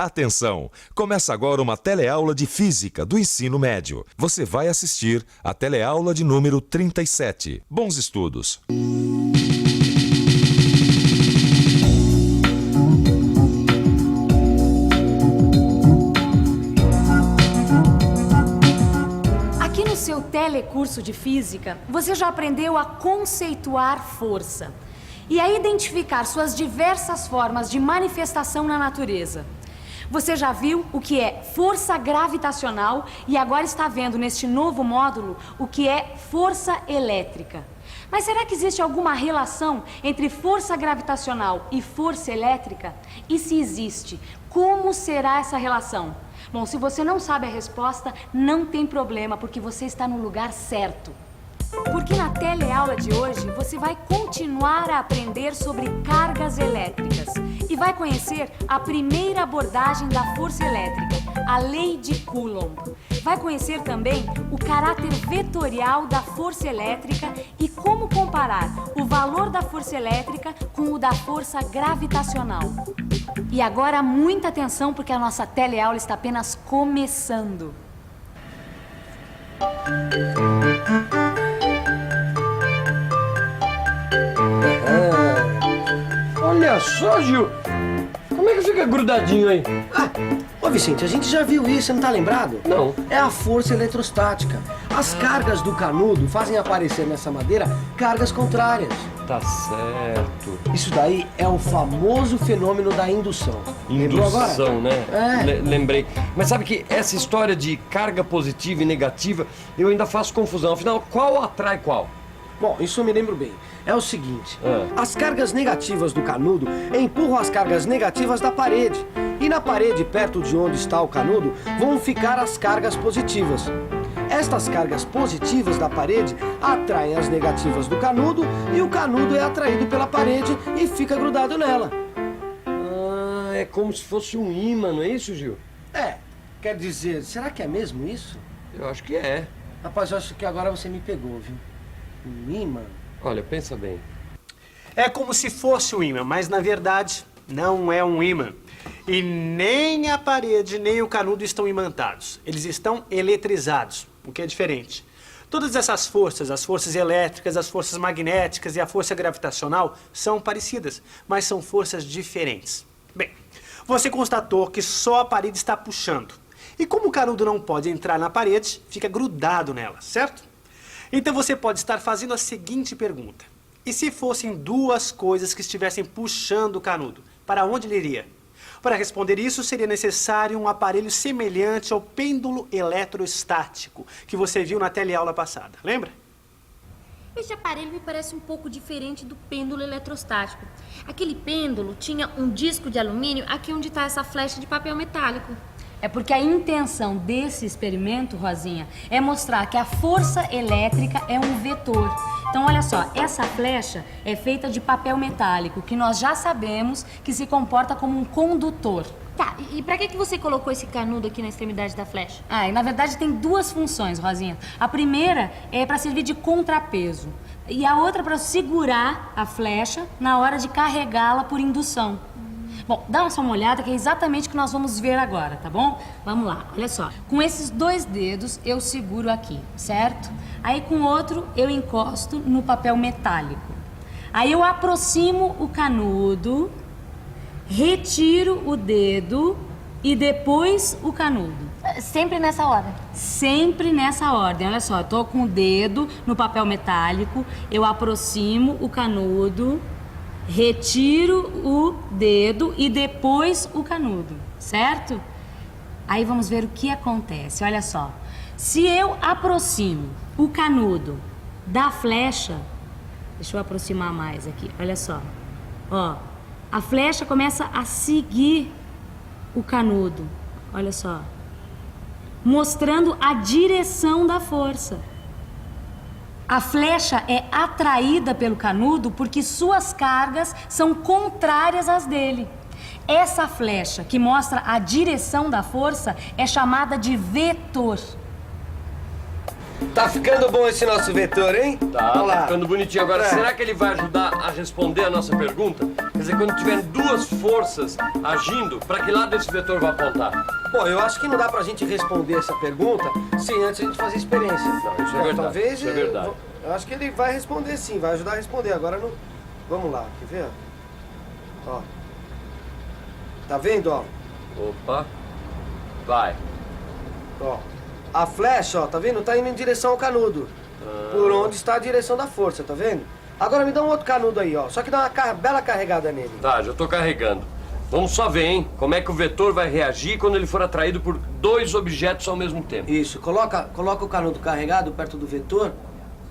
Atenção! Começa agora uma teleaula de Física do ensino médio. Você vai assistir a teleaula de número 37. Bons estudos! Aqui no seu telecurso de Física, você já aprendeu a conceituar força e a identificar suas diversas formas de manifestação na natureza. Você já viu o que é força gravitacional e agora está vendo neste novo módulo o que é força elétrica. Mas será que existe alguma relação entre força gravitacional e força elétrica? E se existe, como será essa relação? Bom, se você não sabe a resposta, não tem problema, porque você está no lugar certo. Porque na teleaula de hoje você vai continuar a aprender sobre cargas elétricas e vai conhecer a primeira abordagem da força elétrica, a lei de Coulomb. Vai conhecer também o caráter vetorial da força elétrica e como comparar o valor da força elétrica com o da força gravitacional. E agora muita atenção, porque a nossa teleaula está apenas começando. Olha só, Gil! Como é que fica grudadinho aí? Ô Vicente, a gente já viu isso, você não tá lembrado? Não. É a força eletrostática. As cargas do canudo fazem aparecer nessa madeira cargas contrárias. Tá certo. Isso daí é o famoso fenômeno da indução. Lembrou agora? Indução, né? É. Lembrei. Mas sabe que essa história de carga positiva e negativa, eu ainda faço confusão. Afinal, qual atrai qual? Bom, isso eu me lembro bem. É o seguinte, Ah. as cargas negativas do canudo empurram as cargas negativas da parede. E na parede, perto de onde está o canudo, vão ficar as cargas positivas. Estas cargas positivas da parede atraem as negativas do canudo e o canudo é atraído pela parede e fica grudado nela. Ah, é como se fosse um ímã, não é isso, Gil? Quer dizer, será que é mesmo isso? Eu acho que é. Rapaz, eu acho que agora você me pegou, viu? Um ímã? Olha, pensa bem. É como se fosse um ímã, mas na verdade não é um ímã. E nem a parede nem o canudo estão imantados. Eles estão eletrizados, o que é diferente. Todas essas forças, as forças elétricas, as forças magnéticas e a força gravitacional, são parecidas, mas são forças diferentes. Bem, você constatou que só a parede está puxando. E como o canudo não pode entrar na parede, fica grudado nela, certo? Então você pode estar fazendo a seguinte pergunta. E se fossem duas coisas que estivessem puxando o canudo, para onde ele iria? Para responder isso, seria necessário um aparelho semelhante ao pêndulo eletrostático que você viu na teleaula passada, lembra? Esse aparelho me parece um pouco diferente do pêndulo eletrostático. Aquele pêndulo tinha um disco de alumínio aqui onde está essa flecha de papel metálico. É porque a intenção desse experimento, Rosinha, é mostrar que a força elétrica é um vetor. Então, olha só, essa flecha é feita de papel metálico, que nós já sabemos que se comporta como um condutor. Tá, e pra que você colocou esse canudo aqui na extremidade da flecha? E na verdade tem duas funções, Rosinha. A primeira é para servir de contrapeso e a outra para segurar a flecha na hora de carregá-la por indução. Bom, dá só uma olhada que é exatamente o que nós vamos ver agora, tá bom? Vamos lá, olha só. Com esses dois dedos eu seguro aqui, certo? Aí com o outro eu encosto no papel metálico. Aí eu aproximo o canudo, retiro o dedo e depois o canudo. Sempre nessa ordem? Sempre nessa ordem. Olha só, eu tô com o dedo no papel metálico, eu aproximo o canudo, retiro o dedo e depois o canudo, certo? Aí vamos ver o que acontece, olha só. Se eu aproximo o canudo da flecha, deixa eu aproximar mais aqui, olha só. Ó, a flecha começa a seguir o canudo, olha só. Mostrando a direção da força. A flecha é atraída pelo canudo porque suas cargas são contrárias às dele. Essa flecha que mostra a direção da força é chamada de vetor. Tá ficando bom esse nosso vetor, hein? Tá ficando bonitinho. Agora, será que ele vai ajudar a responder a nossa pergunta? Quer dizer, quando tiver duas forças agindo, para que lado esse vetor vai apontar? Bom, eu acho que não dá pra gente responder essa pergunta sem antes a gente fazer experiência. Não, isso é verdade. Talvez, isso é verdade. Eu acho que ele vai responder sim, vai ajudar a responder. Agora não... Vamos lá, quer ver? Ó. Tá vendo, ó? Opa. Vai. Ó. A flecha, ó, tá vendo? Tá indo em direção ao canudo. Por onde está a direção da força, tá vendo? Agora me dá um outro canudo aí, ó. Só que dá uma bela carregada nele. Tá, já tô carregando. Vamos só ver, hein? Como é que o vetor vai reagir quando ele for atraído por dois objetos ao mesmo tempo. Isso, coloca o canudo carregado perto do vetor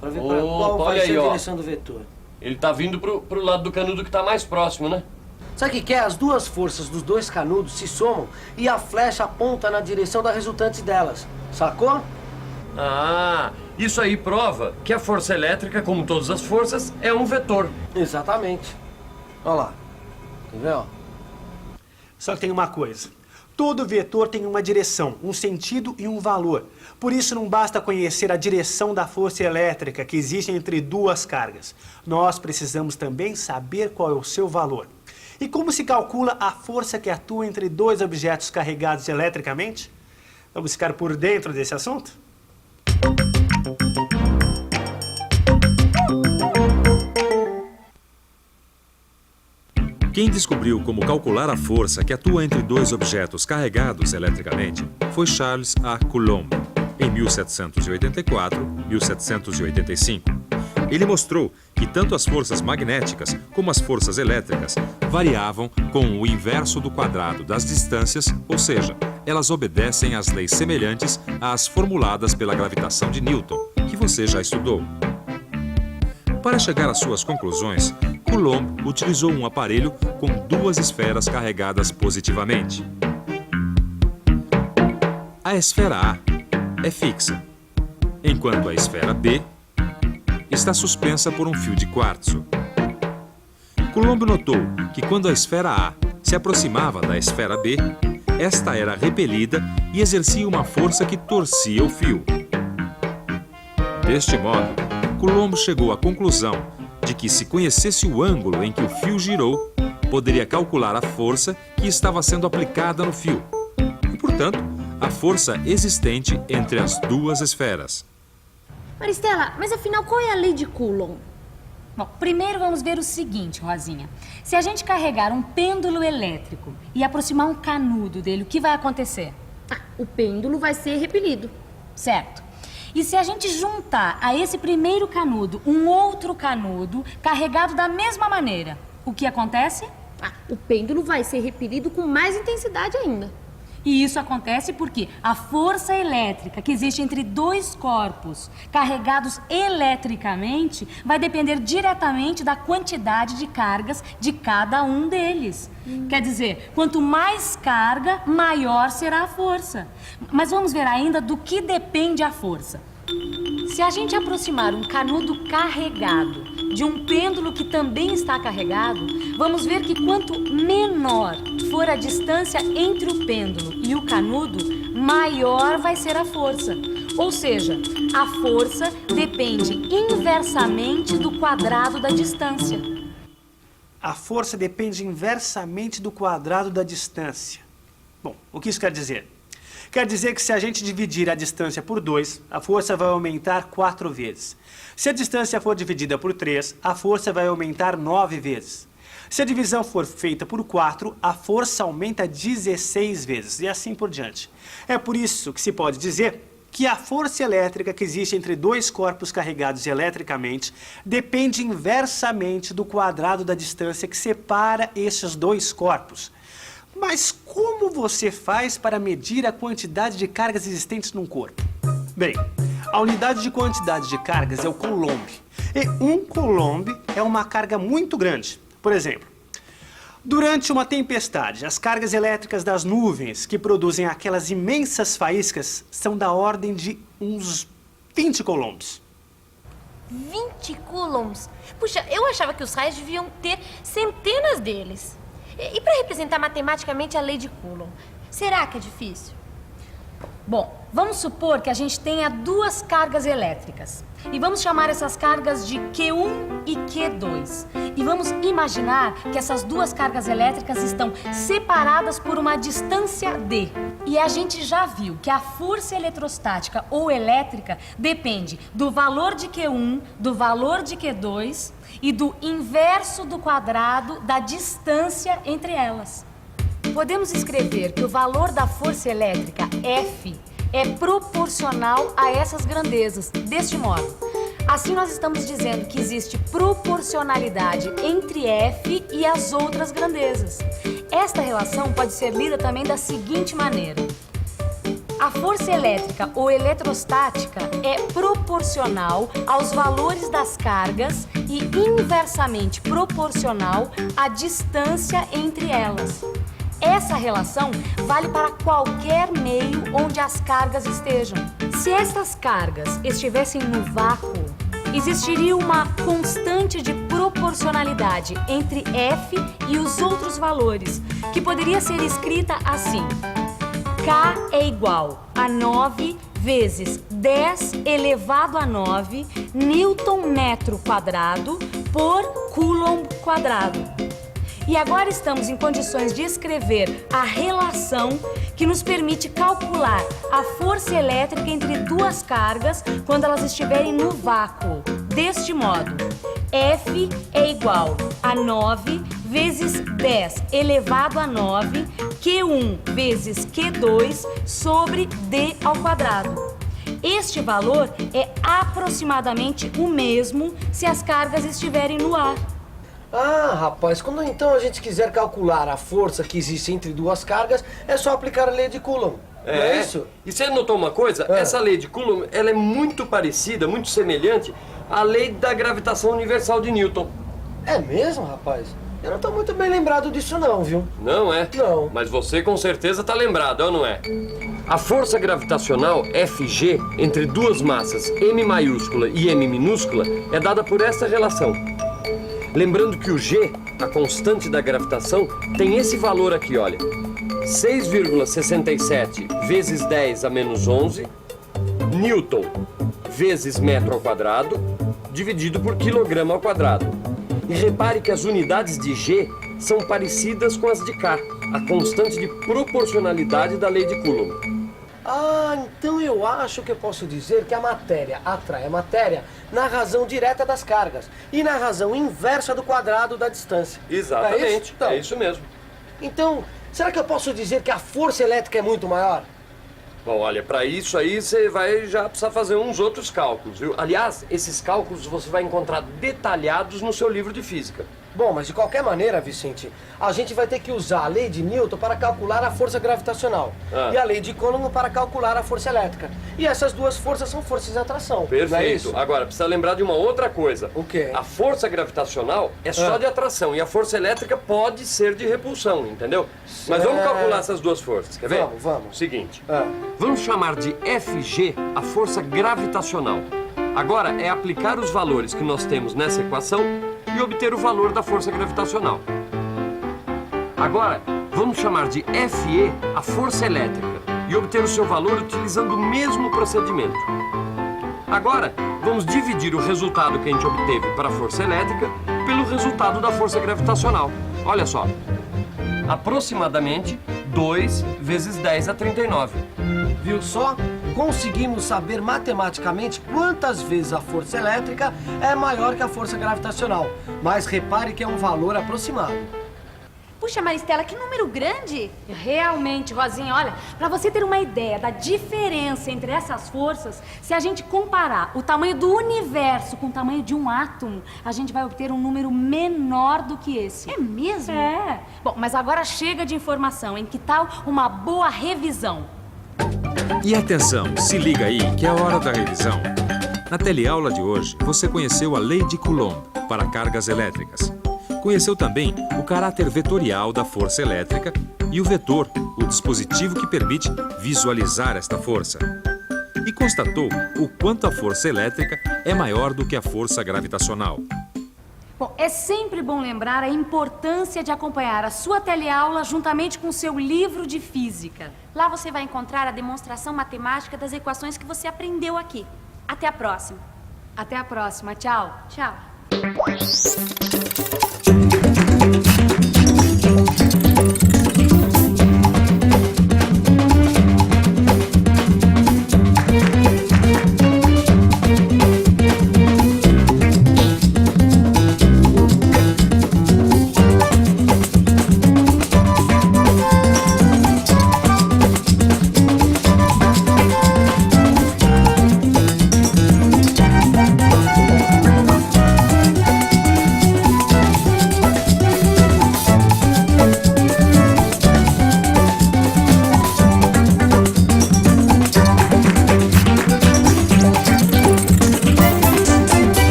pra ver qual vai ser a direção do vetor. Ele tá vindo pro lado do canudo que tá mais próximo, né? Sabe o que é? As duas forças dos dois canudos se somam e a flecha aponta na direção da resultante delas. Sacou? Ah, isso aí prova que a força elétrica, como todas as forças, é um vetor. Exatamente. Olha lá. Quer ver, ó? Só que tem uma coisa. Todo vetor tem uma direção, um sentido e um valor. Por isso não basta conhecer a direção da força elétrica que existe entre duas cargas. Nós precisamos também saber qual é o seu valor. E como se calcula a força que atua entre dois objetos carregados eletricamente? Vamos ficar por dentro desse assunto? Quem descobriu como calcular a força que atua entre dois objetos carregados eletricamente foi Charles A. Coulomb, em 1784-1785. Ele mostrou que tanto as forças magnéticas como as forças elétricas variavam com o inverso do quadrado das distâncias, ou seja, elas obedecem às leis semelhantes às formuladas pela gravitação de Newton, que você já estudou. Para chegar às suas conclusões, Coulomb utilizou um aparelho com duas esferas carregadas positivamente. A esfera A é fixa, enquanto a esfera B está suspensa por um fio de quartzo. Coulomb notou que quando a esfera A se aproximava da esfera B, esta era repelida e exercia uma força que torcia o fio. Deste modo, Coulomb chegou à conclusão de que, se conhecesse o ângulo em que o fio girou, poderia calcular a força que estava sendo aplicada no fio e, portanto, a força existente entre as duas esferas. Maristela, mas afinal qual é a lei de Coulomb? Bom, primeiro vamos ver o seguinte, Rosinha. Se a gente carregar um pêndulo elétrico e aproximar um canudo dele, o que vai acontecer? O pêndulo vai ser repelido. Certo. E se a gente juntar a esse primeiro canudo um outro canudo carregado da mesma maneira, o que acontece? O pêndulo vai ser repelido com mais intensidade ainda. E isso acontece porque a força elétrica que existe entre dois corpos carregados eletricamente vai depender diretamente da quantidade de cargas de cada um deles. Quer dizer, quanto mais carga, maior será a força. Mas vamos ver ainda do que depende a força. Se a gente aproximar um canudo carregado de um pêndulo que também está carregado, vamos ver que quanto menor for a distância entre o pêndulo e o canudo, maior vai ser a força. Ou seja, a força depende inversamente do quadrado da distância. A força depende inversamente do quadrado da distância. Bom, o que isso quer dizer? Quer dizer que se a gente dividir a distância por 2, a força vai aumentar 4 vezes. Se a distância for dividida por 3, a força vai aumentar 9 vezes. Se a divisão for feita por 4, a força aumenta 16 vezes, e assim por diante. É por isso que se pode dizer que a força elétrica que existe entre dois corpos carregados eletricamente depende inversamente do quadrado da distância que separa esses dois corpos. Mas como você faz para medir a quantidade de cargas existentes num corpo? Bem, a unidade de quantidade de cargas é o Coulomb. E um Coulomb é uma carga muito grande. Por exemplo, durante uma tempestade, as cargas elétricas das nuvens que produzem aquelas imensas faíscas são da ordem de uns 20 coulombs. 20 coulombs? Puxa, eu achava que os raios deviam ter centenas deles. E para representar matematicamente a lei de Coulomb, será que é difícil? Bom, vamos supor que a gente tenha duas cargas elétricas. E vamos chamar essas cargas de Q1 e Q2. E vamos imaginar que essas duas cargas elétricas estão separadas por uma distância d. E a gente já viu que a força eletrostática ou elétrica depende do valor de Q1, do valor de Q2 e do inverso do quadrado da distância entre elas. Podemos escrever que o valor da força elétrica F é proporcional a essas grandezas, deste modo. Assim, nós estamos dizendo que existe proporcionalidade entre F e as outras grandezas. Esta relação pode ser lida também da seguinte maneira. A força elétrica ou eletrostática é proporcional aos valores das cargas e inversamente proporcional à distância entre elas. Essa relação vale para qualquer meio onde as cargas estejam. Se essas cargas estivessem no vácuo, existiria uma constante de proporcionalidade entre F e os outros valores, que poderia ser escrita assim: K é igual a 9 vezes 10 elevado a 9 Newton metro quadrado por Coulomb quadrado. E agora estamos em condições de escrever a relação que nos permite calcular a força elétrica entre duas cargas quando elas estiverem no vácuo. Deste modo, F é igual a 9 vezes 10 elevado a 9 Q1 vezes Q2 sobre D ao quadrado. Este valor é aproximadamente o mesmo se as cargas estiverem no ar. Ah, rapaz, quando então a gente quiser calcular a força que existe entre duas cargas, é só aplicar a lei de Coulomb. Não é isso? E você notou uma coisa? Essa lei de Coulomb, ela é muito parecida, muito semelhante à lei da gravitação universal de Newton. É mesmo, rapaz? Eu não tô muito bem lembrado disso não, viu? Não é? Não. Mas você com certeza tá lembrado, ou não é? A força gravitacional Fg entre duas massas M maiúscula e M minúscula é dada por esta relação. Lembrando que o G, a constante da gravitação, tem esse valor aqui, olha. 6,67 vezes 10 a menos 11 Newton vezes metro ao quadrado dividido por quilograma ao quadrado. E repare que as unidades de G são parecidas com as de K, a constante de proporcionalidade da lei de Coulomb. Ah, então eu acho que eu posso dizer que a matéria atrai a matéria na razão direta das cargas e na razão inversa do quadrado da distância. Exatamente, É isso? Então, é isso mesmo. Então, será que eu posso dizer que a força elétrica é muito maior? Bom, olha, para isso aí você vai já precisar fazer uns outros cálculos, viu? Aliás, esses cálculos você vai encontrar detalhados no seu livro de física. Bom, mas de qualquer maneira, Vicente, a gente vai ter que usar a lei de Newton para calcular a força gravitacional e a lei de Coulomb para calcular a força elétrica. E essas duas forças são forças de atração. Perfeito. Não é isso? Agora, precisa lembrar de uma outra coisa. O quê? A força gravitacional é só de atração e a força elétrica pode ser de repulsão, entendeu? Mas vamos calcular essas duas forças, quer ver? Vamos. Seguinte, vamos chamar de Fg a força gravitacional. Agora é aplicar os valores que nós temos nessa equação e obter o valor da força gravitacional. Agora, vamos chamar de Fe a força elétrica e obter o seu valor utilizando o mesmo procedimento. Agora, vamos dividir o resultado que a gente obteve para a força elétrica pelo resultado da força gravitacional. Olha só, aproximadamente 2 vezes 10 a 39. Viu só? Conseguimos saber matematicamente quantas vezes a força elétrica é maior que a força gravitacional. Mas repare que é um valor aproximado. Puxa, Maristela, que número grande! Realmente, Rosinha, olha, para você ter uma ideia da diferença entre essas forças, se a gente comparar o tamanho do universo com o tamanho de um átomo, a gente vai obter um número menor do que esse. É mesmo? É. Bom, mas agora chega de informação, hein? Que tal uma boa revisão? E atenção, se liga aí que é a hora da revisão. Na teleaula de hoje, você conheceu a lei de Coulomb para cargas elétricas. Conheceu também o caráter vetorial da força elétrica e o vetor, o dispositivo que permite visualizar esta força. E constatou o quanto a força elétrica é maior do que a força gravitacional. Bom, é sempre bom lembrar a importância de acompanhar a sua teleaula juntamente com o seu livro de física. Lá você vai encontrar a demonstração matemática das equações que você aprendeu aqui. Até a próxima. Até a próxima. Tchau. Tchau.